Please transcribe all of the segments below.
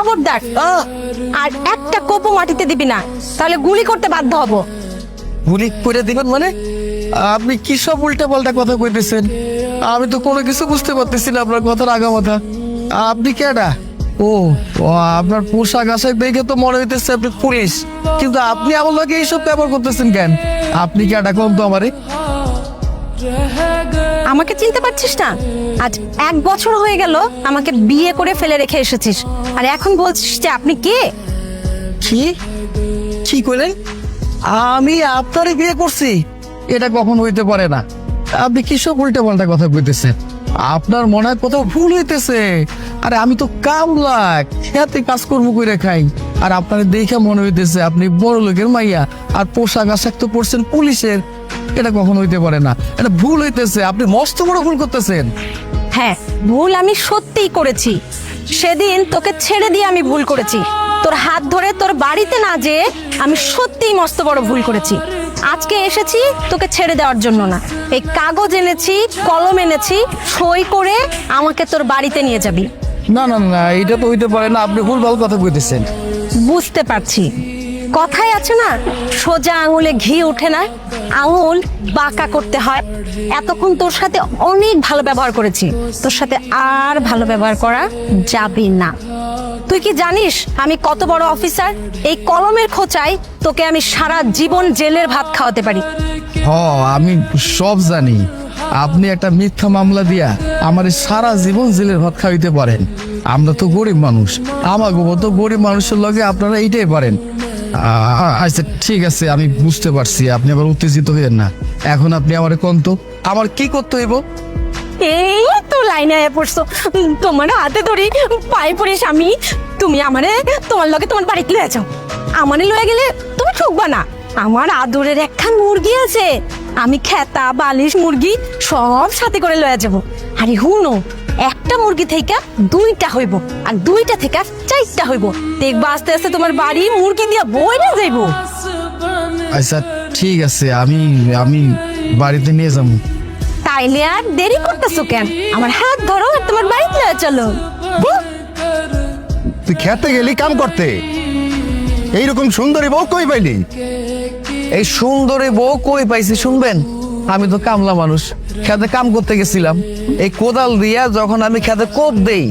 খবরদার আর একটা কোপও মাটিতে দিবি না, তাহলে গুলি করতে বাধ্য হব। গুলি করে দিবেন মানে? আপনি কি সব উল্টা পাল্টা কথা কইতেছেন? আমি তো কোনো কিছু বুঝতে পারতেছি না আপনার কথার আগামাথা। আপনি কেডা? ও ও, আপনার পোশাক আশাক দেখে তো মনে হইতেছে আপনি পুলিশ, কিন্তু আপনি আমার লোকে এইসব ব্যবহার করতেছেন কেন? আপনি কেডা কোন তো আমারে? আমাকে চিনতে পারছিস না? আজ 1 বছর হয়ে গেল আমাকে বিয়ে করে ফেলে রেখে এসেছিস, আর এখন বলছিস যে আপনি কে? কি কি কইলেন? আমি আপনারই বিয়ে করছি? এটা কখন হইতে পারে না। আপনি কি সব উল্টা পাল্টা কথা কইতেছেন? আপনার মনে হয় কোথাও ভুল হইতেছে। আরে আমি তো কামলা, খেতে কাজকর্ম করে খাই, আর আপনার দেখে মনে হইতেছে আপনি বড় লোকের মাইয়া, আর পোশাক আশাক তো পরছেন পুলিশের। এটা কখন হইতে পারে না, এটা ভুল হইতেছে। আপনি মস্ত বড় ভুল করতেছেন। হ্যাঁ, ভুল আমি সত্যিই করেছি। সেদিন তোকে ছেড়ে দিয়ে আমি ভুল করেছি। তোর হাত ধরে তোর বাড়িতে না যেয়ে আমি সত্যিই মস্ত বড় ভুল করেছি। আজকে এসেছি তোকে ছেড়ে দেওয়ার জন্য না, এই কাগজ এনেছি, কলম এনেছি, সই করে আমাকে তোর বাড়িতে নিয়ে যাবি। না না না, এটা তো হইতে পারে না। আপনি ভুলভাল কথা কইতেছেন। বুঝতে পারছি, কথাই আছে না, সোজা আঙুলে ঘি ওঠে না, আঙুল বাঁকা করতে হয়। এতক্ষণ তোর সাথে অনেক ভালো ব্যবহার করেছি, তোর সাথে আর ভালো ব্যবহার করা যাবে না। তুই কি জানিস আমি কত বড় অফিসার? এই কলমের খোঁচায় তোকে আমি সারা জীবন জেলের ভাত খাওয়াতে পারি। আমি সব জানি। আপনি একটা মিথ্যা মামলা দিয়া আমার সারা জীবন জেলের ভাত খাইতে পারেন। আমরা তো গরিব মানুষ, আমাকে মতো গরিব মানুষের লগে আপনারা এইটাই পারেন। আচ্ছা ঠিক আছে, আমি বুঝতে পারছি। আপনি আবার উত্তেজিত হইেন না। এখন আপনি আমার কোন তো আমার কি করতে হইব? এই তো লাইনে আয়া পড়ছো, তোমার হাতে ধরি পায়ে পড়িস আমি। তুমি আমারে তোমার লগে তোমার বাড়িতে লয়ে যাও। আমারে লয়ে গেলে তুমি ঠকবা না। আমার আদরের একখান মুরগি আছে, আমি খেতা বালিশ মুরগি সব সাথে করে লয়ে যাব। আরে হুনো, একটা মুরগি থেকে 2টা হইব, আর 2টা থেকে 4টা হইব। দেখবা আস্তে আস্তে তোমার বাড়ি মুরগি দিয়া বইরা যাইব। আচ্ছা ঠিক আছে, আমি আমি বাড়িতে নিয়ে যাবো। তাইলে আর দেরি করতেছো কেন? আমার হাত ধরো আর তোমার বাড়িতে লয়ে চলো। তুই খেতে গেলি কাম করতে, এইরকম সুন্দরী বউ কই পাইলি? এই সুন্দরী বউ কই পাইছি শুনবেন? আমি তো কামলা মানুষ, খেতে কাম করতে গেছিলাম। এই কোদাল দিয়া যখন আমি খেতে কোপ দেই,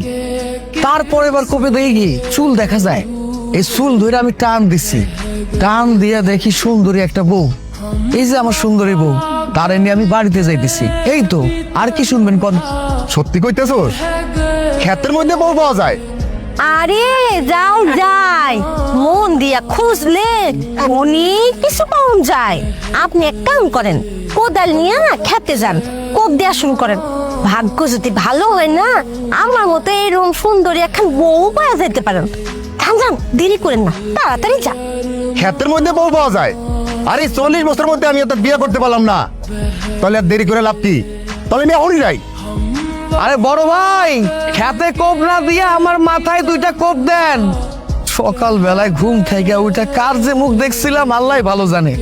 তারপরে এবার কোপে দেই কি চুল দেখা যায়। এই চুল ধরে আমি টান দিছি, টান দিয়া দেখি সুন্দরী একটা বউ। এই যে আমার সুন্দরী বউ, তার নিয়ে আমি বাড়িতে যাইতেছি। এই তো, আর কি শুনবেন কোন? সত্যি কইতেছোস? ক্ষেতের মধ্যে বউ পাওয়া যায়? আরে যাও যাই, মন দিয়া খুঁজলে অনেক কিছু পাওয়া যায়। আপনি এক কাম করেন, কোদাল নিয়ে খেতে যান, কোপ দেওয়া শুরু করেন। ভাগ্য যদি ভালো হয় না, আমার মতো এরকম সুন্দরী একখান বউ পাওয়া যেতে পারেন। যান যান, দেরি করেন না, তাড়াতাড়ি যান। ক্ষেতের মধ্যে বউ পাওয়া যায়? আরে 40 বছরের মধ্যে আমি এত বিয়ে করতে পারলাম না, তাহলে আর দেরি করে লাভ কি? তাহলে আমি এখনই যাই। আরে বড় ভাই, খেতে কোপ না দিয়া আমার মাথায় 2টা কোপ দেন। সকাল বেলায় ঘুম থেকে ওইটা কার যে মুখ দেখছিলাম আল্লাহ ভালো জানে।